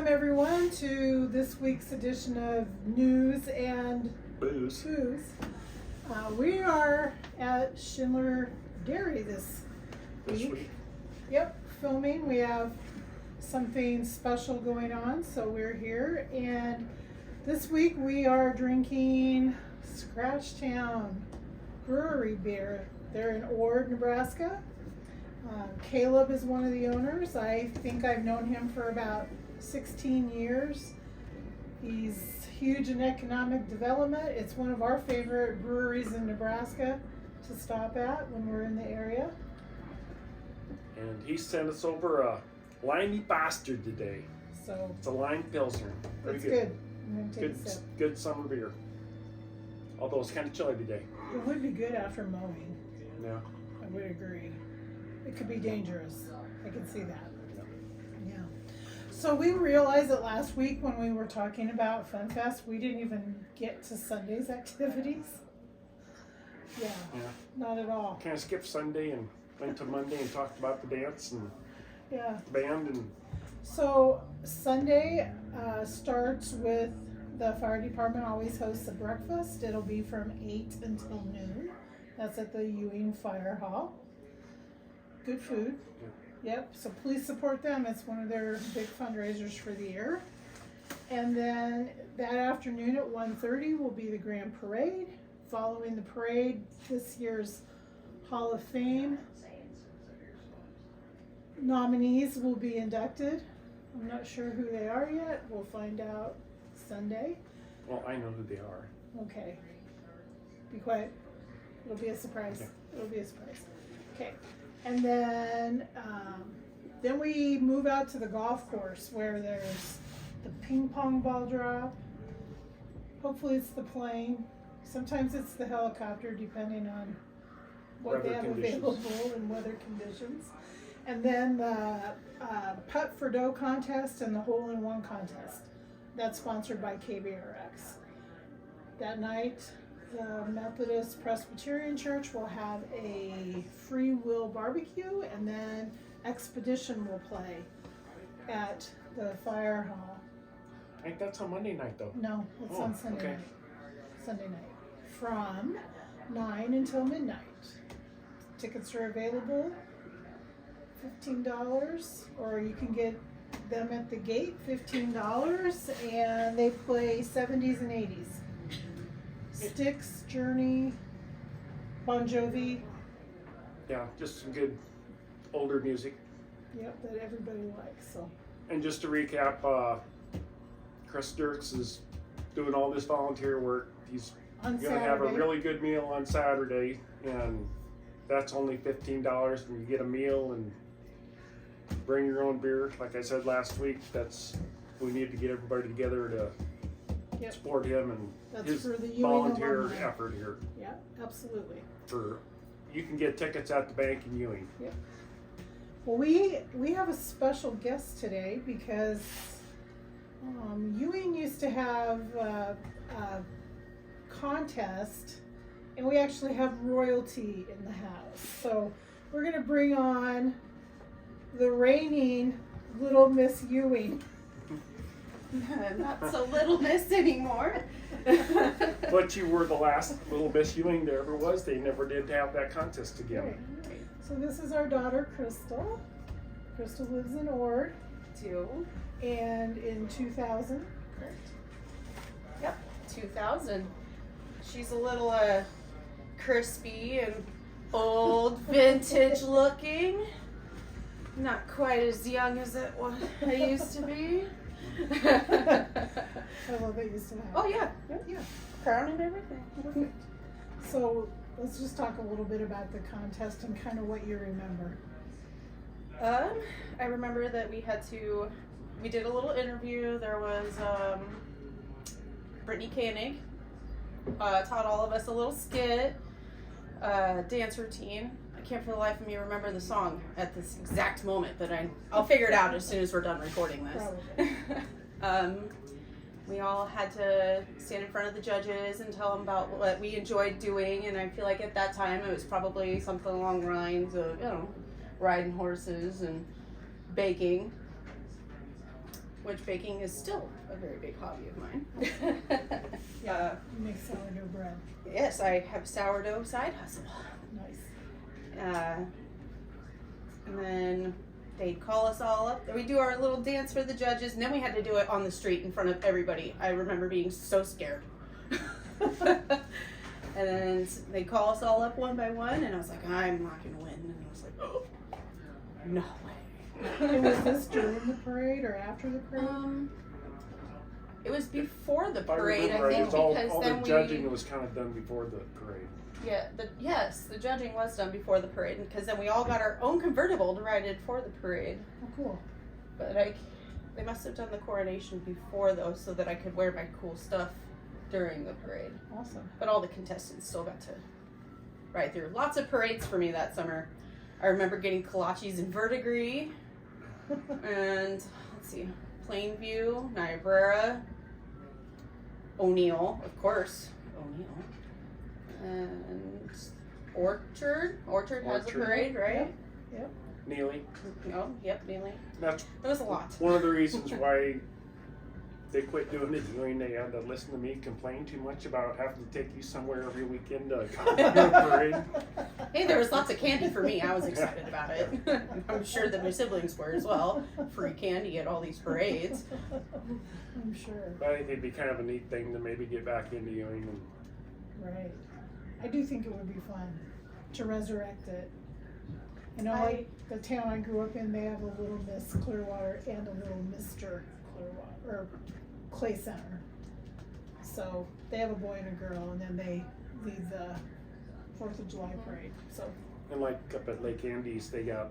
everyone, to this week's edition of News and Booze. We are at Schindler Dairy this week. Yep, filming. We have something special going on, so we're here. And this week we are drinking Scratchtown Brewery beer. They're in Ord, Nebraska. Caleb is one of the owners. I think I've known him for about 16 years. He's huge in economic development. It's one of our favorite breweries in Nebraska to stop at when we're in the area. And he sent us over a limey bastard today. So it's a lime pilsner. Very it's good. I'm gonna take a sip. Good summer beer. Although it's kind of chilly today. It would be good after mowing. Yeah. I would agree. It could be dangerous. I can see that. Yeah. So we realized that last week when we were talking about Fun Fest, we didn't even get to Sunday's activities. Yeah. Not at all. Kind of skipped Sunday and went to Monday and talked about the dance and the band. And so Sunday starts with the fire department always hosts a breakfast. It'll be from 8 until noon. That's at the Ewing Fire Hall. Good food. Yep, so please support them. It's one of their big fundraisers for the year. And then that afternoon at 1:30 will be the Grand Parade. Following the parade, this year's Hall of Fame nominees will be inducted. I'm not sure who they are yet. We'll find out Sunday. Well, I know who they are. Okay. Be quiet. It'll be a surprise. Okay. It'll be a surprise. Okay. And then we move out to the golf course where there's the ping pong ball drop. Hopefully it's the plane. Sometimes it's the helicopter, depending on what they have available and weather conditions. And then the putt for dough contest and the hole-in-one contest. That's sponsored by KBRX. That night, the Methodist Presbyterian Church will have a free will barbecue, and then Expedition will play at the fire hall. I think that's on Monday night, though. No, it's on Sunday night. Sunday night. From 9 until midnight. Tickets are available, $15, or you can get them at the gate, $15, and they play 70s and 80s. Styx, Journey, Bon Jovi. Yeah, just some good older music. Yep, that everybody likes. So. And just to recap, Chris Dirks is doing all this volunteer work. He's going to have a really good meal on Saturday, and that's only $15, and you get a meal and bring your own beer. Like I said last week, we need to get everybody together to support him and his volunteer effort here. Yeah, absolutely. You can get tickets at the bank in Ewing. Yep. Well, we have a special guest today because Ewing used to have a contest, and we actually have royalty in the house. So we're going to bring on the reigning Little Miss Ewing. Not so Little Miss anymore. But you were the last Little Miss Ewing there ever was. They never did have that contest again. Right. So this is our daughter, Crystal. Crystal lives in Ord. And in 2000. Correct. Yep, 2000. She's a little crispy and old, vintage looking. Not quite as young as I used to be. I love it. Used to have. Oh yeah. Crown and everything. Perfect. So let's just talk a little bit about the contest and kind of what you remember. I remember that we did a little interview. There was Brittany Koenig taught all of us a little skit, dance routine. I can't for the life of me remember the song at this exact moment, but I'll figure it out as soon as we're done recording this. We all had to stand in front of the judges and tell them about what we enjoyed doing, and I feel like at that time it was probably something along the lines of, riding horses and baking. which baking is still a very big hobby of mine. Yeah, you make sourdough bread. Yes, I have sourdough side hustle. Nice. And then they'd call us all up. We do our little dance for the judges, and then we had to do it on the street in front of everybody. I remember being so scared. And then they'd call us all up one by one, and I was like, I'm not going to win. And I was like, oh, no way. And was this during the parade or after the parade? It was before the If I parade, remember I right, think, it was all because the judging was kind of done before the parade. Yeah, the judging was done before the parade, because then we all got our own convertible to ride in for the parade. Oh, cool. But they must have done the coronation before though, so that I could wear my cool stuff during the parade. Awesome. But all the contestants still got to ride through. Lots of parades for me that summer. I remember getting kolaches in Verdigris, and let's see, Plainview, Niobrara, O'Neill, of course, O'Neill, and Orchard. Orchard has a parade, right? Yep. Neely. Oh, yep, Neely. That's It was a lot. one of the reasons why they quit doing it. They had to listen to me complain too much about having to take you somewhere every weekend to come to the parade. Hey, there was lots of candy for me. I was excited about it. I'm sure that my siblings were as well. Free candy at all these parades. I'm sure. But I think it'd be kind of a neat thing to maybe get back into Ewing. Right. I do think it would be fun to resurrect it. You know, like the town I grew up in, they have a little Miss Clearwater and a little Mr. Clearwater, or Clay Center. So they have a boy and a girl, and then they lead the 4th of July parade. So. And like up at Lake Andes, they got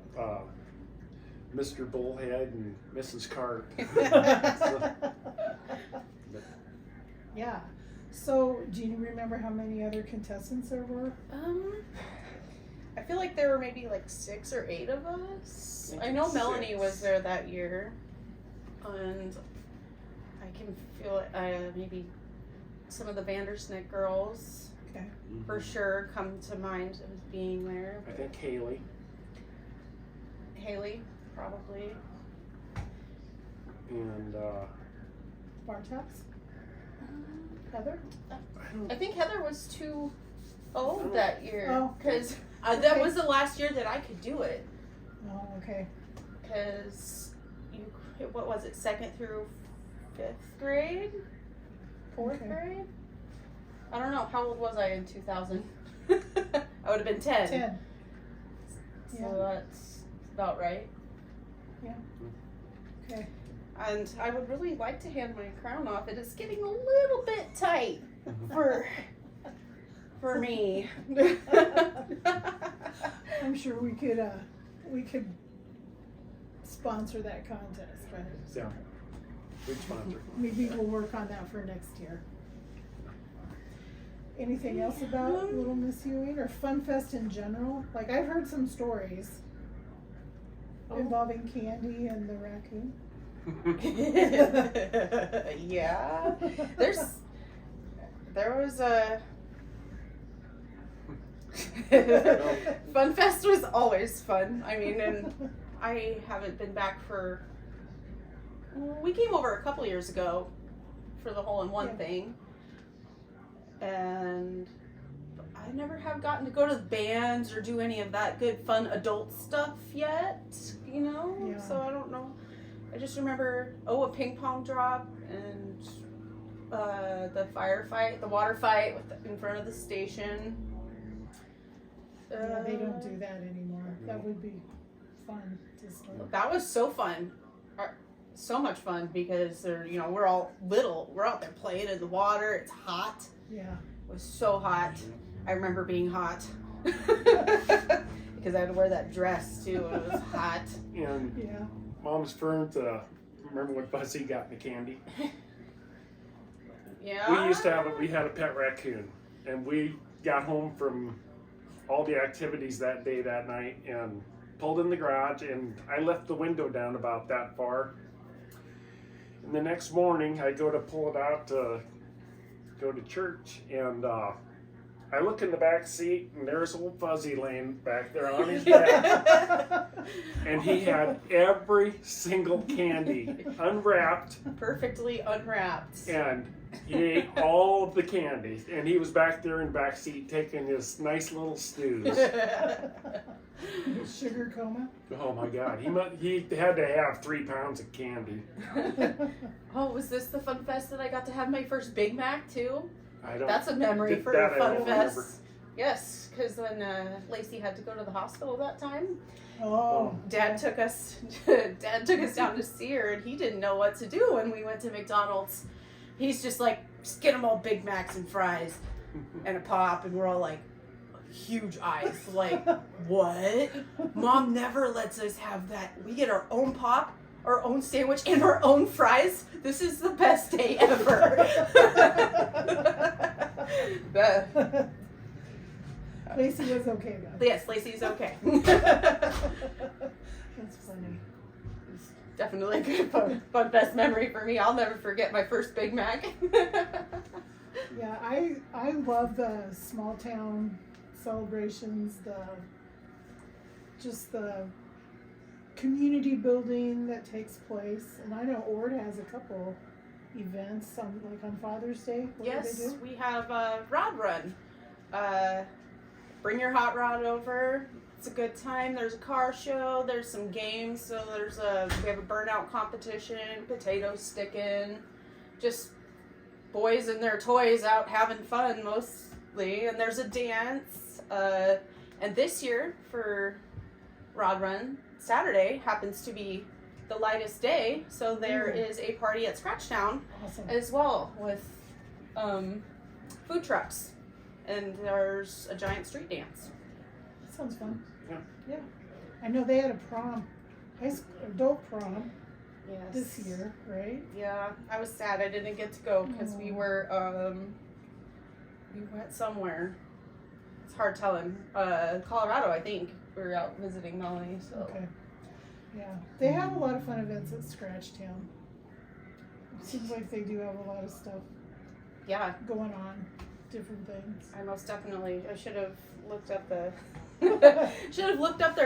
Mr. Bullhead and Mrs. Cart. Yeah. So, do you remember how many other contestants there were? I feel like there were maybe like 6 or 8 of us. I I think know Melanie 6. was there that year, and I can feel maybe some of the Vandersnick girls Okay. for sure come to mind as being there. I think Haley. Haley, probably. And Bartox? Heather? I think Heather was too old that year, Oh. because that Okay. was the last year that I could do it. Oh, okay. Because what was it, 2nd through 5th grade? 4th Okay. grade? I don't know. How old was I in 2000? I would have been 10. 10. So Yeah. that's about right. Okay. And I would really like to hand my crown off. It is getting a little bit tight for me. I'm sure we could sponsor that contest, right? yeah, good sponsor. Maybe we'll work on that for next year. Anything else about Little Miss Ewing or Fun Fest in general? Like, I've heard some stories involving Candy and the raccoon. Yeah. There was a Fun Fest was always fun. I mean, and I haven't been back we came over a couple years ago for the hole-in-one thing, and I never have gotten to go to the bands or do any of that good fun adult stuff yet, you know? Yeah. So I don't know. I just remember, a ping pong drop and the firefight, the water fight in front of the station. Yeah, they don't do that anymore. That would be fun to start. That was so fun. So much fun because we're all little. We're out there playing in the water. It's hot. Yeah. It was so hot. I remember being hot because I had to wear that dress too. And it was hot. And Yeah. Mom's firm to remember when Buzzy got me candy. Yeah. We had a pet raccoon, and we got home from all the activities that day, that night, and pulled in the garage, and I left the window down about that far. And the next morning, I go to pull it out to go to church, and I look in the back seat, and there's old Fuzzy laying back there on his back. And he had every single candy unwrapped. Perfectly unwrapped. And he ate all of the candy. And he was back there in the back seat taking his nice little snooze. Sugar coma. Oh my God. He had to have 3 pounds of candy. Oh, was this the Fun Fest that I got to have my first Big Mac too? I don't. That's a memory for that I Fun don't Fest. remember. Yes, because when Lacey had to go to the hospital that time, Oh. Dad took us down to see her, and he didn't know what to do when we went to McDonald's. He's just like, just get them all Big Macs and fries and a pop, and we're all like, huge eyes, like, what? Mom never lets us have that. We get our own pop, our own sandwich, and our own fries. This is the best day ever. Lacey was okay though. Yes, Lacey's okay. That's funny. Definitely a good fun fest memory for me. I'll never forget my first Big Mac. Yeah, I love the small town celebrations, the community building that takes place, and I know Ord has a couple events on Father's Day. What do Yes, they do? we have a rod run. Bring your hot rod over. It's a good time. There's a car show. There's some games. So we have a burnout competition, potato sticking, just boys and their toys out having fun mostly. And there's a dance. And this year for Rod Run, Saturday happens to be the lightest day. So there is a party at Scratchtown Awesome. as well with food trucks. And there's a giant street dance. That sounds fun. Yeah. I know they had a prom, adult prom Yes. this year, right? Yeah, I was sad I didn't get to go because we were we went somewhere. It's hard telling. Colorado, I think. We were out visiting Melanie. So Okay. Yeah, they have a lot of fun events at Scratchtown. It seems like they do have a lot of stuff yeah, going on, different things. I most definitely. I should have looked up their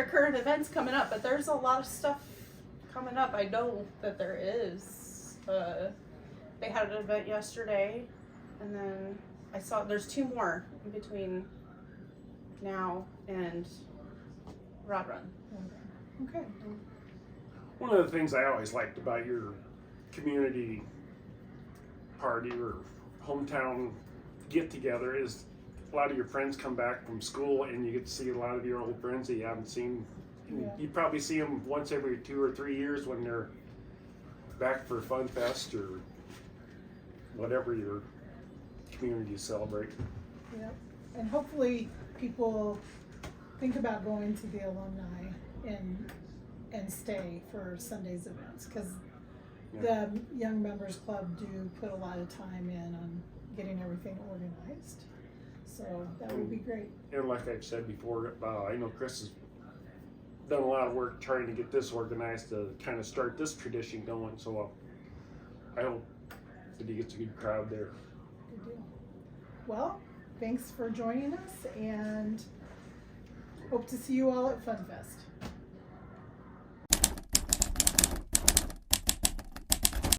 current events coming up, but there's a lot of stuff coming up. I know that there is. They had an event yesterday, and then I saw there's 2 more in between now and Rod Run. Okay. One of the things I always liked about your community party or hometown get together is a lot of your friends come back from school and you get to see a lot of your old friends that you haven't seen. Yeah. You probably see them once every 2 or 3 years when they're back for Fun Fest or whatever your community celebrate. Yeah, and hopefully people think about going to the alumni and stay for Sunday's events, because the Young Members Club do put a lot of time in on getting everything organized. So that would be great. And like I've said before, I know Chris has done a lot of work trying to get this organized to kind of start this tradition going. So I hope that he gets a good crowd there. Good deal. Well, thanks for joining us, and hope to see you all at Fun Fest.